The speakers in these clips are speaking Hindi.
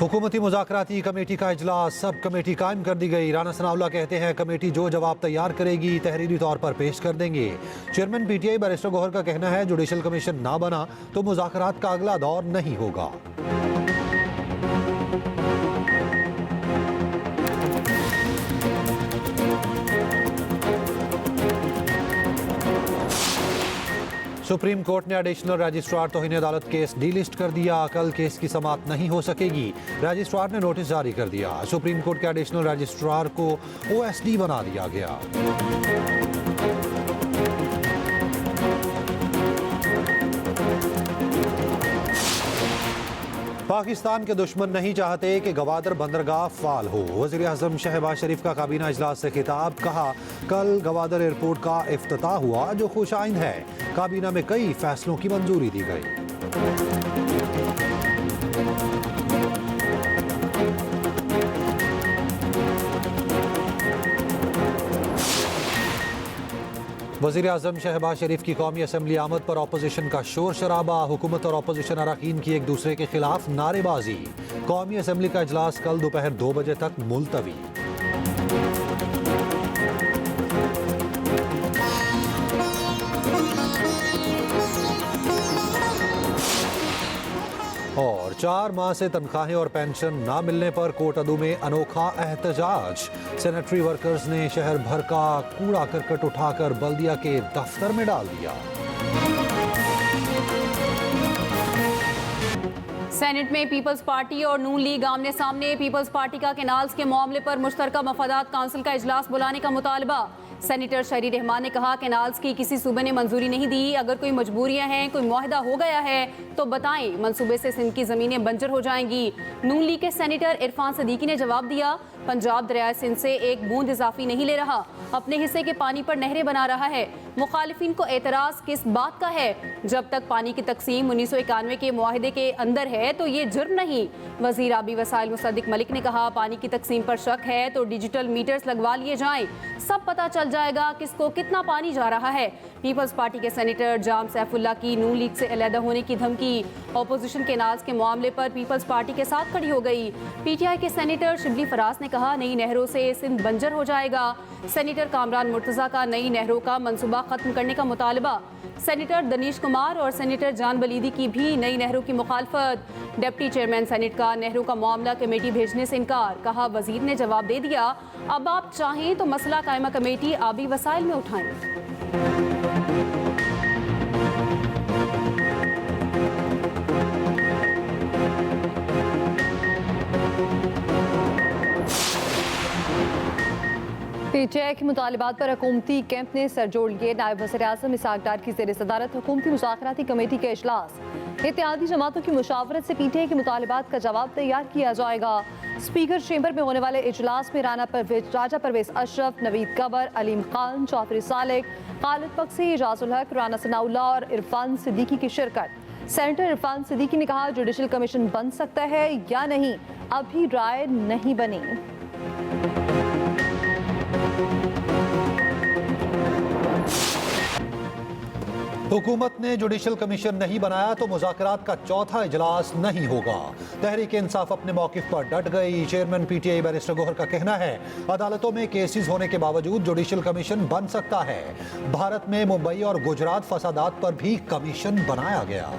हुकूमती मुज़ाकराती कमेटी का इजलास, सब कमेटी कायम कर दी गई। राना सनाउल्लाह कहते हैं कमेटी जो जवाब तैयार करेगी तहरीरी तौर पर पेश कर देंगे। चेयरमैन PTI बैरिस्टर गौहर का कहना है जुडिशल कमीशन ना बना तो मुज़ाकरात का अगला दौर नहीं होगा। सुप्रीम कोर्ट ने एडिशनल रजिस्ट्रार तौहीन अदालत केस डीलिस्ट कर दिया। कल केस की समाअत नहीं हो सकेगी। रजिस्ट्रार ने नोटिस जारी कर दिया। सुप्रीम कोर्ट के एडिशनल रजिस्ट्रार को OSD बना दिया गया। पाकिस्तान के दुश्मन नहीं चाहते कि गवादर बंदरगाह फाल हो। वज़ीर आज़म शहबाज शरीफ का काबीना इजलास से खिताब, कहा कल गवादर एयरपोर्ट का इफ्तिताह हुआ जो खुशाइंद है। काबीना में कई फैसलों की मंजूरी दी गई। वज़ीर आज़म शहबाज शरीफ की कौमी असम्बली आमद पर अपोजिशन का शोर शराबा। हुकूमत और अपोजिशन अरकान की एक दूसरे के खिलाफ नारेबाजी। कौमी असम्बली का इजलास कल दोपहर 2 बजे तक मुलतवी। और 4 माह से तनख्वाहें और पेंशन ना मिलने पर कोटअदू में अनोखा एहतजाज। सैनिटरी वर्कर्स ने शहर भर का कूड़ा करकट उठाकर बल्दिया के दफ्तर में डाल दिया। सेनेट में पीपल्स पार्टी और नून लीग आमने सामने। पीपल्स पार्टी का कैनाल्स के मामले पर मुश्तरका मफादात काउंसिल का इजलास बुलाने का मुतालबा। सेनेटर शहरी रहमान ने कहा कैनाल्स की किसी सूबे ने मंजूरी नहीं दी। अगर कोई मजबूरियां हैं, कोई मुआहदा हो गया है तो बताएं, मंसूबे से सिंध की ज़मीनें बंजर हो जाएंगी। नून लीग के सेनेटर इरफान सदीकी ने जवाब दिया, पंजाब दरियाए सिंध से एक बूंद इजाफी नहीं ले रहा, अपने हिस्से के पानी पर नहरें बना रहा है। मुखालिफिन को एतराज़ किस बात का है? जब तक पानी की तकसीम 1991 के मुआहदे के अंदर है तो ये जुर्म नहीं। वज़ीर आबी वसाइल मुसद्दिक मलिक ने कहा पानी की तकसीम पर शक है तो डिजिटल मीटर्स लगवा लिए जाएं, सब पता चल जाएगा किसको कितना पानी जा रहा है। पीपल्स पार्टी के सेनेटर जाम सैफुल्लाह की नून लीग से अलहदा होने की धमकी। अपोजिशन के नाज के मामले पर पीपल्स पार्टी के साथ खड़ी हो गई। PTI के सेनेटर शिबली फराज ने कहा नई नहरों से सिंध बंजर हो जाएगा। सेनेटर कामरान मुर्तज़ा का नई नहरों का मंसूबा खत्म करने का मुतालबा। सेनेटर दनीश कुमार और सेनेटर जान बलीदी की भी नई नहरों की मुखालफत। डिप्टी चेयरमैन सेनेट का नहरों का मामला कमेटी भेजने से इनकार। कहा वजीर ने जवाब दे दिया, अब आप चाहें तो मसला कायमा कमेटी आबी वसाइल में उठाएं। PTI के मुतालिबात पर हुकूमती कैंप ने सर जोड़ लिए। नायब वज़ीर आज़म इसहाक डार की ज़ेर सदारत हुकूमती मुज़ाकराती कमेटी का इजलास। इत्तेहादी जमातों की मुशावरत से PTI के मुतालिबात का जवाब तैयार किया जाएगा। स्पीकर चेंबर में होने वाले इजलास में राजा परवेज अशरफ, नवीद कबर, अलीम खान, चौधरी सालिक, खालिद बख्शी, इजाजुल हक, राना सनाउल्लाह और इरफान सिद्दीकी की शिरकत। सेनेटर इरफान सिद्दीकी ने कहा जुडिशल कमीशन बन सकता है या नहीं, अभी राय नहीं बनी। हुकूमत ने जुडिशल कमीशन नहीं बनाया तो मुज़ाकरात का चौथा इजलास नहीं होगा। तहरीक इंसाफ अपने मौक़िफ़ पर डट गई। चेयरमैन PTI बैरिस्टर गौहर का कहना है अदालतों में केसेस होने के बावजूद जुडिशल कमीशन बन सकता है। भारत में मुंबई और गुजरात फसादात पर भी कमीशन बनाया गया।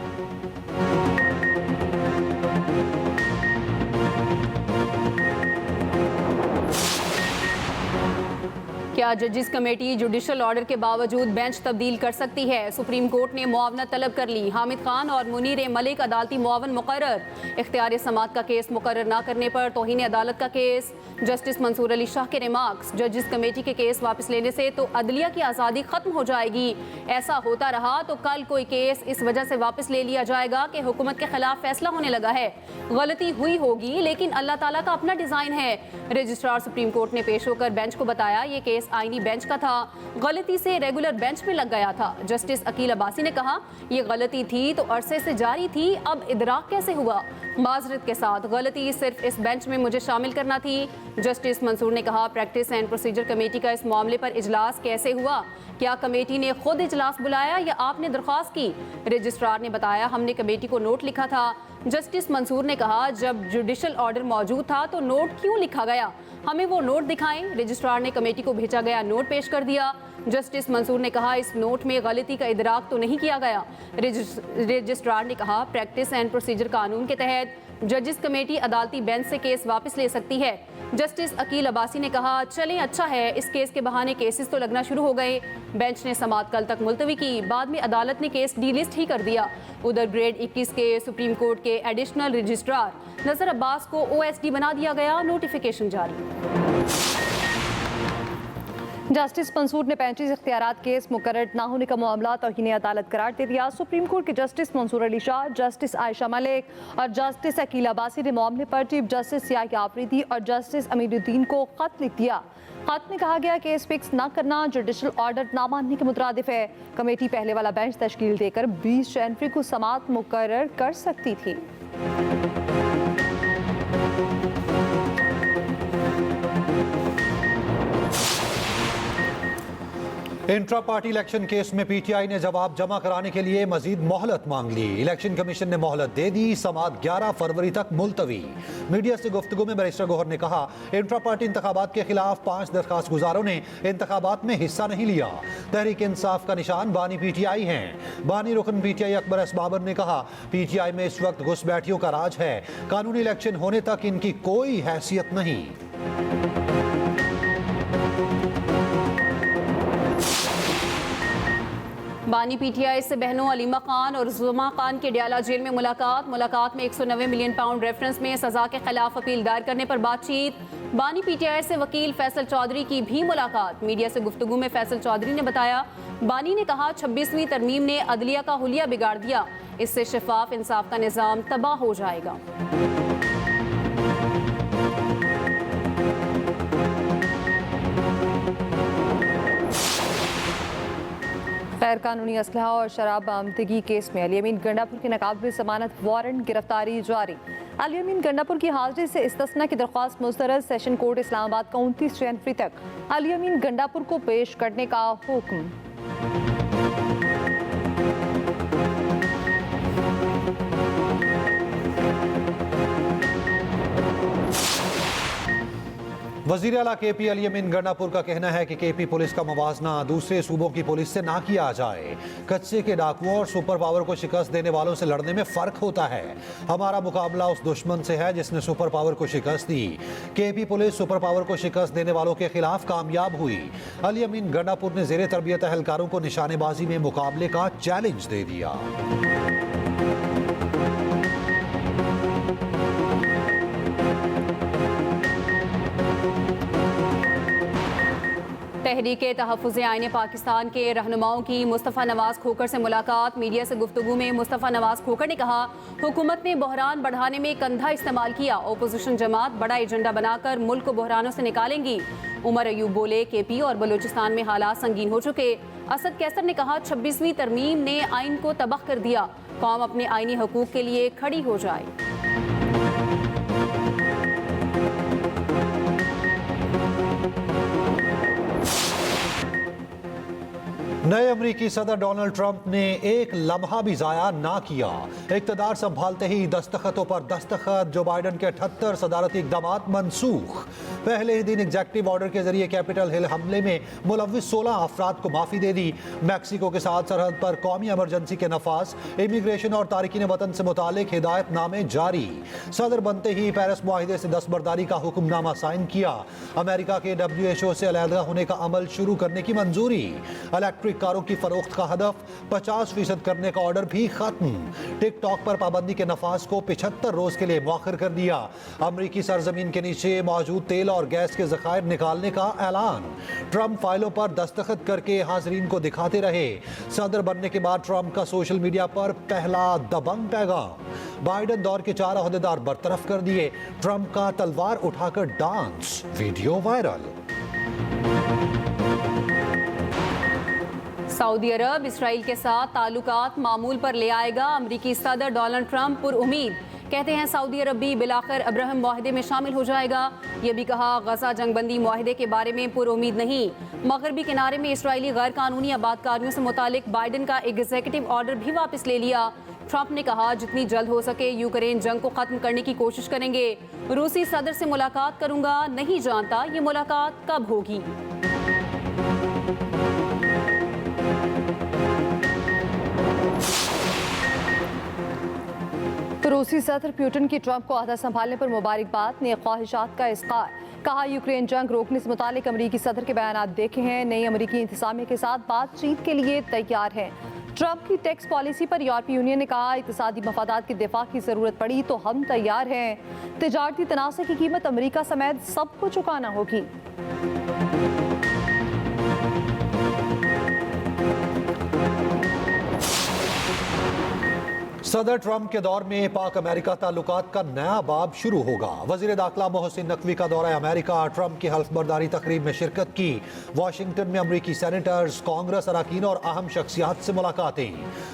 क्या जजिस कमेटी जुडिशल ऑर्डर के बावजूद बेंच तब्दील कर सकती है? सुप्रीम कोर्ट ने मुआवनत तलब कर ली। हामिद खान और मुनीर मलिक अदालती मुआवन मुकर्रर। इख्तियार समात का केस मुकर्रर न करने पर तौहीन अदालत का केस। जस्टिस मंसूर अली शाह के रिमार्क्स, जजिस कमेटी के केस वापस लेने से तो अदलिया की आज़ादी खत्म हो जाएगी। ऐसा होता रहा तो कल कोई केस इस वजह से वापस ले लिया जाएगा कि हुकूमत के खिलाफ फैसला होने लगा है। गलती हुई होगी लेकिन अल्लाह ताला का अपना डिज़ाइन है। रजिस्ट्रार सुप्रीम कोर्ट ने पेश होकर बेंच को बताया ये केस आईनी बेंच का था, गलती से रेगुलर बेंच में लग गया था। जस्टिस अकील अब्बासी ने कहा यह गलती थी तो अरसे से जारी थी, अब इदराक कैसे हुआ? माजरत के साथ, गलती सिर्फ इस बेंच में मुझे शामिल करना थी। जस्टिस मंसूर ने कहा, प्रैक्टिस एंड प्रोसीजर कमेटी का इस मामले पर इजलास कैसे हुआ? क्या कमेटी ने खुद इजलास बुलाया या आपने दरख्वास्त की? रजिस्ट्रार ने बताया, हमने कमेटी को नोट लिखा था। जस्टिस मंसूर ने कहा, जब जुडिशल ऑर्डर मौजूद था तो नोट क्यों लिखा गया? हमें वो नोट दिखाएं। रजिस्ट्रार ने कमेटी को भेजा गया नोट पेश कर दिया। जस्टिस मंसूर ने कहा, इस नोट में गलती का इदराक तो नहीं किया गया। रजिस्ट्रार ने कहा, प्रैक्टिस एंड प्रोसीजर कानून के तहत जजिस कमेटी अदालती बेंच से केस वापस ले सकती है। जस्टिस अकील अब्बासी ने कहा, चलें अच्छा है, इस केस के बहाने केसेस तो लगना शुरू हो गए। बेंच ने समाअत कल तक मुलतवी की, बाद में अदालत ने केस डीलिस्ट ही कर दिया। उधर ग्रेड 21 के सुप्रीम कोर्ट के एडिशनल रजिस्ट्रार नजर अब्बास को OSD बना दिया गया, नोटिफिकेशन जारी। जस्टिस मंसूर ने 35 इख्तियारात केस मुकर्रर न होने का मामला तौहीन अदालत करार दे दिया। सुप्रीम कोर्ट के जस्टिस मंसूर अली शाह, जस्टिस आयशा मलिक और जस्टिस अकील अब्बासी ने मामले पर चीफ जस्टिस सियाह आफरीदी और जस्टिस अमीरुद्दीन को खत लिख दिया। खत में कहा गया केस फिक्स न करना जुडिशल ऑर्डर ना मानने के मुतरादिफ है। कमेटी पहले वाला बेंच तश्कील देकर 20 जनवरी को समाअत मुकर्रर कर सकती थी। इंट्रा पार्टी इलेक्शन केस में PTI ने जवाब जमा कराने के लिए मजीद मोहलत मांग ली। इलेक्शन कमीशन ने मोहलत दे दी, समाअत 11 फरवरी तक मुलतवी। मीडिया से गुफ्तगू में बैरिस्टर गौहर ने कहा, इंट्रा पार्टी इंतखाबात के खिलाफ 5 दरखास्त गुजारों ने इंतखाबात में हिस्सा नहीं लिया। तहरीक इंसाफ का निशान बानी PTI हैं। बानी रुकन PTI अकबर एस बाबर ने कहा, PTI में इस वक्त घुसपैठियों का राज है, कानूनी इलेक्शन होने तक इनकी कोई हैसियत नहीं। बानी PTI से बहनों अलीमा खान और जुमा खान के डियाला जेल में मुलाकात में 190 मिलियन पाउंड रेफरेंस में सजा के खिलाफ अपील दायर करने पर बातचीत। बानी PTI से वकील फैसल चौधरी की भी मुलाकात। मीडिया से गुफ्तगू में फैसल चौधरी ने बताया, बानी ने कहा, 26वीं तरमीम ने अदलिया का हुलिया बिगाड़ दिया, इससे शफाफ इंसाफ का निज़ाम तबाह हो जाएगा। गैर कानूनी असलहा और शराब बरामदगी केस में अली अमीन गंडापुर के नकाब जमानत वारंट गिरफ्तारी जारी। अली अमीन गंडापुर की हाजिरी से इस्तिस्ना की दरख्वास्त मुस्तरद। सेशन कोर्ट इस्लामाबाद का 29 जनवरी तक अली अमीन गंडापुर को पेश करने का हुक्म। वज़ीर आला KP अली अमीन गंडापुर का कहना है कि KP पुलिस का मुवाजना दूसरे सूबों की पुलिस से ना किया जाए। कच्चे के डाकुओं और सुपर पावर को शिकस्त देने वालों से लड़ने में फ़र्क होता है। हमारा मुकाबला उस दुश्मन से है जिसने सुपर पावर को शिकस्त दी। KP पुलिस सुपर पावर को शिकस्त देने वालों के खिलाफ कामयाब हुई। अली अमीन गंडापुर ने ज़ेरे तरबियत अहलकारों को निशानेबाजी में मुकाबले का चैलेंज दे दिया। तहरीके तहफ़्फ़ुज़े आईने पाकिस्तान के रहनुमाओं की मुस्तफ़ा नवाज़ खोखर से मुलाकात। मीडिया से गुफ्तगू में मुस्तफ़ा नवाज़ खोखर ने कहा, हुकूमत ने बहरान बढ़ाने में कंधा इस्तेमाल किया। ओपोजिशन जमात बड़ा एजेंडा बनाकर मुल्क को बहरानों से निकालेंगी। उमर अयूब बोले, KP और बलूचिस्तान में हालात संगीन हो चुके। असद कैसर ने कहा, 26वीं तरमीम ने आइन को तबाह कर दिया। कौम अपने आइनी हकूक़ के लिए खड़ी हो जाए। नए अमरीकी सदर डोनाल्ड ट्रंप ने एक लम्हा भी जाया ना किया। इक़्तिदार संभालते ही दस्तखतों पर दस्तखत। जो बाइडन के 78 सदारती इक़दामात मनसूख। पहले ही दिन एग्जेक्टिव ऑर्डर के जरिए कैपिटल हिल हमले में मुलव्विस 16 अफराद को माफ़ी दे दी। मैक्सिको के साथ सरहद पर कौमी एमरजेंसी के नफाज। इमिग्रेशन और तारिकीन वतन से मुतालिक हिदायतनामे जारी। सदर बनते ही पेरिस मुआहिदे से दस्तबरदारी का हुक्मनामा साइन किया। अमेरिका के WHO से अलहदा होने का अमल शुरू करने की मंजूरी। इलेक्ट्रिक कारों की फरोख्त का हदफ 50% करने का ऑर्डर भी खत्म। टिकटॉक पर पाबंदी के नफाज को 75 रोज के लिए मौखर कर दिया। अमरीकी सरजमीन के नीचे मौजूद तेल और गैस के ज़खायर निकालने का ऐलान। ट्रंप फाइलों पर दस्तखत करके हाजरीन को दिखाते रहे। सदर बनने के बाद ट्रंप का सोशल मीडिया पर पहला दबंग पैगाम। बाइडन दौर के 4 ओहदेदार बरतरफ कर दिए। ट्रंप का तलवार उठाकर डांस वीडियो वायरल। सऊदी अरब इसराइल के साथ ताल्लुकात मामूल पर ले आएगा। अमरीकी सदर डोनाल्ड ट्रंप पुरउम्मीद। कहते हैं सऊदी अरब भी बिलाखिर अब्राहम मुआहदे में शामिल हो जाएगा। ये भी कहा गजा जंगबंदी मुआहदे के बारे में पुरुमीद नहीं। मगरबी किनारे में इसराइली गैर कानूनी आबादकारियों से मुतालिक बाइडन का एग्जीक्यूटिव ऑर्डर भी वापस ले लिया। ट्रंप ने कहा जितनी जल्द हो सके यूक्रेन जंग को खत्म करने की कोशिश करेंगे। रूसी सदर से मुलाकात करूंगा, नहीं जानता ये मुलाकात कब होगी। रूसी सदर पुतिन की ट्रंप को अहदा संभालने पर मुबारकबाद ने ख्वाहिशात का इज़हार। कहा यूक्रेन जंग रोकने से मुतालिक अमरीकी सदर के बयानात देखे हैं, नई अमरीकी इंतजामिया के साथ बातचीत के लिए तैयार हैं। ट्रंप की टैक्स पॉलिसी पर यूरोपीय यूनियन ने कहा इक़्तिसादी मफादात की दिफा की ज़रूरत पड़ी तो हम तैयार हैं। तिजारती तनाज़े की कीमत अमरीका समेत सबको चुकाना होगी। सदर ट्रंप के दौर में पाक अमेरिका ताल्लुकात का नया बाब शुरू होगा। वजीर दाखिला मोहसिन नकवी का दौरा अमेरिका, ट्रंप की हल्फबरदारी तकरीब में शिरकत की। वाशिंगटन में अमरीकी सेनेटर्स, कांग्रेस अरकान और अहम शख्सियात से मुलाकातें।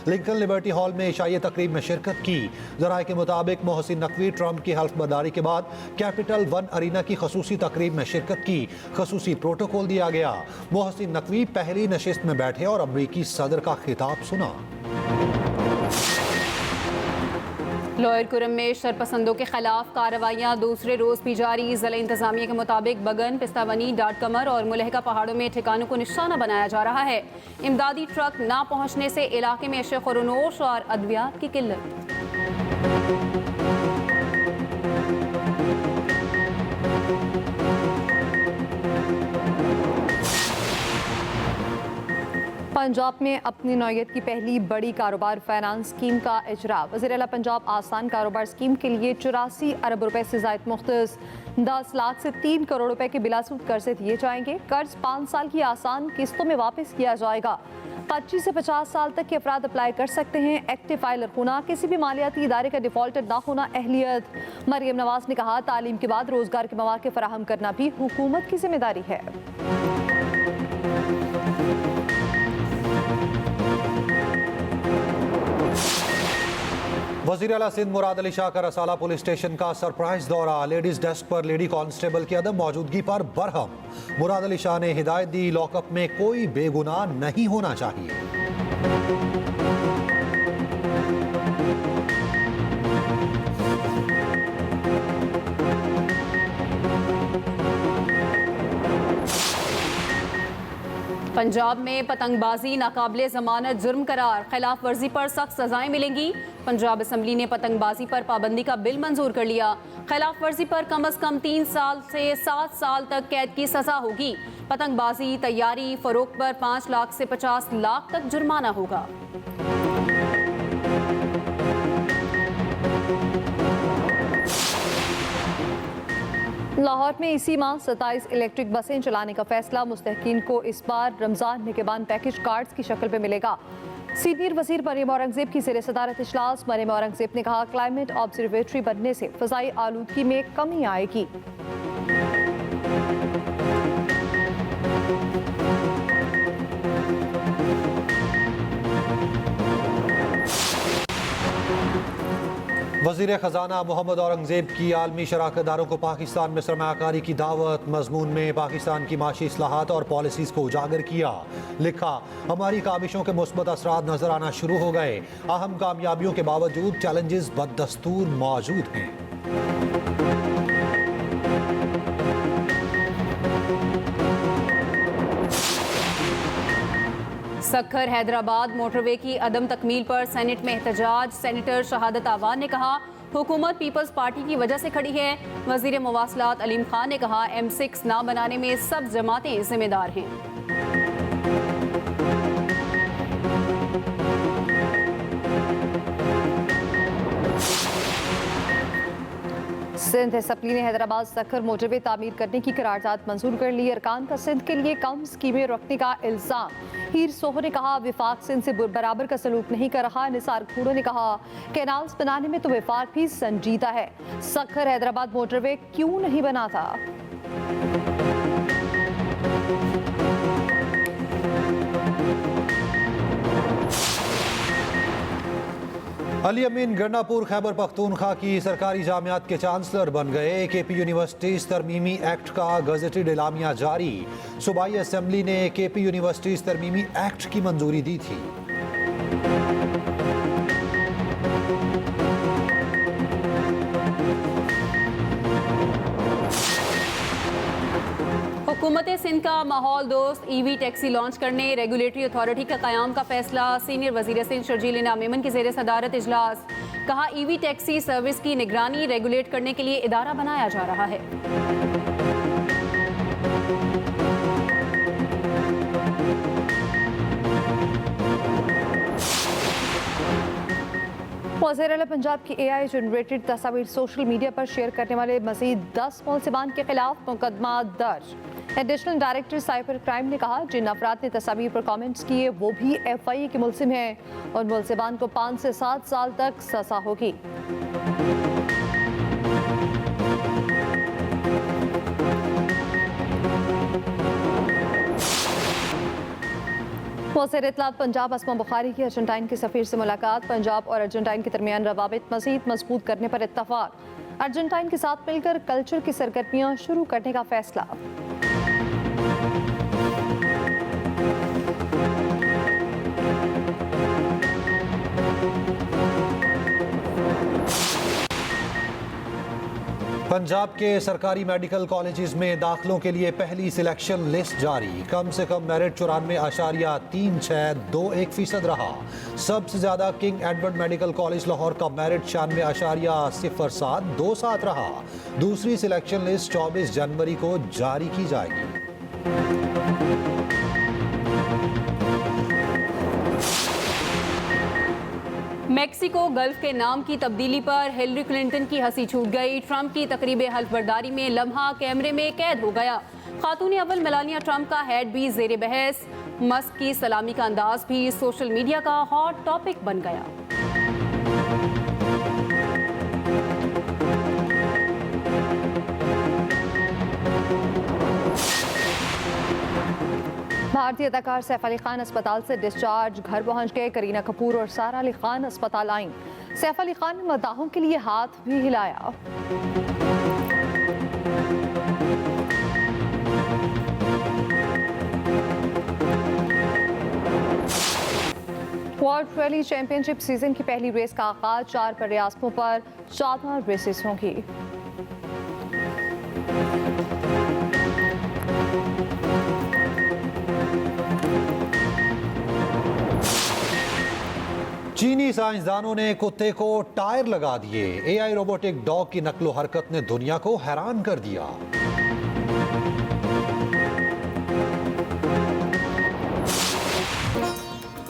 लिंकन लिबर्टी हॉल में इशाई तकरीब में शिरकत की। जराये के मुताबिक मोहसिन नकवी ट्रंप की हल्फबरदारी के बाद कैपिटल वन अरीना की खसूसी तकरीब में शिरकत की। खसूसी प्रोटोकॉल दिया गया। मोहसिन नकवी पहली नशिस्त में बैठे और अमरीकी सदर का खिताब सुना। लोअर कुरम में शरपसंदों के खिलाफ कार्रवाइयाँ दूसरे रोज भी जारी। जिला इंतजामिया के मुताबिक बगन, पिस्तावनी, डाट कमर और मुलहका पहाड़ों में ठिकानों को निशाना बनाया जा रहा है। इमदादी ट्रक ना पहुँचने से इलाके में शोर और अद्वियात की किल्लत। पंजाब में अपनी नौयत की पहली बड़ी कारोबार फाइनेंस स्कीम का इजरा। वज़ीर आला पंजाब आसान कारोबार स्कीम के लिए 84 अरब रुपए से ज़ायद मुख्तस 10 लाख से 3 करोड़ रुपए के बिलासूद कर्जे दिए जाएंगे। कर्ज 5 साल की आसान किस्तों में वापस किया जाएगा। 25 से 50 साल तक के अफराद अप्लाई कर सकते हैं। एक्टिव फाइलर होना, किसी भी मालियाती इदारे का डिफॉल्टर ना होना अहलियत। मरियम नवाज ने कहा तालीम के बाद रोजगार के मौके फराहम करना भी हुकूमत की जिम्मेदारी है। वज़ीर आला सिंध मुराद अली शाह का रसाला पुलिस स्टेशन का सरप्राइज दौरा। लेडीज डेस्क पर लेडी कांस्टेबल की अदम मौजूदगी पर बरहम। मुराद अली शाह ने हिदायत दी लॉकअप में कोई बेगुनाह नहीं होना चाहिए। पंजाब में पतंगबाजी नाकाबिले जमानत जुर्म करार, खिलाफ वर्जी पर सख्त सजाएं मिलेंगी। पंजाब असम्बली ने पतंगबाजी पर पाबंदी का बिल मंजूर कर लिया। खिलाफ वर्जी पर कम अज कम 3 साल से 7 साल तक कैद की सजा होगी। पतंगबाजी, तैयारी, फरोख्त पर 5 लाख से 50 लाख तक जुर्माना होगा। लाहौर में इसी माह 27 इलेक्ट्रिक बसें चलाने का फैसला। मुस्तहकीन को इस बार रमजान मेहमान पैकेज कार्ड्स की शक्ल में मिलेगा। सीनियर वजीर मरियम औरंगजेब की ज़ेर सदारत इजलास। मरियम औरंगजेब ने कहा क्लाइमेट ऑब्जर्वेटरी बनने से फ़ज़ाई आलूदगी में कमी आएगी। वज़ीर ख़जाना मोहम्मद औरंगजेब की आलमी शराकतदारों को पाकिस्तान में सरमायाकारी की दावत। मजमून में पाकिस्तान की माशी इस्लाहात और पॉलिसीज़ को उजागर किया। लिखा हमारी काबिशों के मुस्बत असरात नजर आना शुरू हो गए। अहम कामयाबियों के बावजूद चैलेंजेस बदस्तूर मौजूद हैं। सक्खर हैदराबाद मोटरवे की अदम तकमील पर सेनेट में एहतजाज। सेनेटर शहादत आवान ने कहा हुकूमत पीपल्स पार्टी की वजह से खड़ी है। वजीर मवासलात अलीम खान ने कहा M6 ना बनाने में सब जमातें जिम्मेदार हैं। सिंध असम्बली ने हैदराबाद सक्खर मोटरवे तामीर करने की करारदाद मंजूर कर ली। अरकान का सिंध के लिए कम स्कीमें रखने का इल्जाम। हीर सोहो ने कहा विफाक सिंध से बराबर का सलूक नहीं कर रहा। निसार खूड़ो ने कहा कैनाल्स बनाने में तो विफाक भी संजीदा है। सक्खर हैदराबाद मोटरवे क्यों नहीं बना था। अली अमीन गन्नापुर खैबर पख्तूनख्वा की सरकारी जामियात के चांसलर बन गए। केपी यूनिवर्सिटीज तरमीमी एक्ट का गजटेड एलामिया जारी। सूबाई असेंबली ने केपी यूनिवर्सिटीज तरमीमी एक्ट की मंजूरी दी थी। हुकूमत सिंध का माहौल दोस्त ईवी टैक्सी लॉन्च करने रेगुलेटरी अथॉरिटी का क़याम का फैसला। सीनियर वज़ीर सिंध शर्जील इनाम मेमन की ज़ेर सदारत इजलास। कहा ईवी टैक्सी सर्विस की निगरानी रेगुलेट करने के लिए इदारा बनाया जा रहा है। वज़ीर आला पंजाब की AI जनरेटेड तस्वीर सोशल मीडिया पर शेयर करने वाले मज़ीद 10 मुलज़िमान के खिलाफ मुकदमा दर्ज। एडिशनल डायरेक्टर साइबर क्राइम ने कहा जिन अफराद ने तस्वीर पर कमेंट्स किए वो भी FIA के मुलज़िम हैं और मुलज़िमान को 5 से 7 साल तक सज़ा होगी। वज़ीर इत्तलात पंजाब अस्मा बुखारी की अर्जेंटाइन के सफ़ीर से मुलाकात। पंजाब और अर्जेंटाइन के दरमियान रवाबित मज़ीद मजबूत करने पर इत्तफ़ाक़। अर्जेंटाइन के साथ मिलकर कल्चर की सरगर्मियाँ शुरू करने का फैसला। पंजाब के सरकारी मेडिकल कॉलेजेस में दाखिलों के लिए पहली सिलेक्शन लिस्ट जारी। कम से कम मेरिट 94.3621% रहा। सबसे ज्यादा king Edward medical college Lahore का मेरिट 96.0727 रहा। दूसरी सिलेक्शन लिस्ट 24 जनवरी को जारी की जाएगी। मेक्सिको गल्फ के नाम की तब्दीली पर हिलरी क्लिंटन की हंसी छूट गई। ट्रंप की तकरीब हल्फबरदारी में लम्हा कैमरे में कैद हो गया। खातून अव्वल मेलानिया ट्रंप का हेड भी जेर बहस। मस्क की सलामी का अंदाज भी सोशल मीडिया का हॉट टॉपिक बन गया। भारतीय अदाकार सैफ अली खान अस्पताल से डिस्चार्ज, घर पहुंच गए। करीना कपूर और सारा अली खान अस्पताल आईं। सैफ अली खान ने मदाहों के लिए हाथ भी हिलाया। वर्ल्ड रैली चैंपियनशिप सीजन की पहली रेस का आगाज। 4 रियासतों पर 14 रेसेस होंगी। चीनी साइंसदानों ने कुत्ते को टायर लगा दिए। AI रोबोटिक डॉग की नकलो हरकत ने दुनिया को हैरान कर दिया।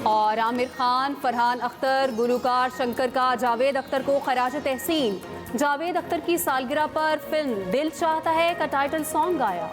और आमिर खान, फरहान अख्तर, गुलूकार शंकर का जावेद अख्तर को खराज तहसीन। जावेद अख्तर की सालगिरह पर फिल्म दिल चाहता है का टाइटल सॉन्ग गाया।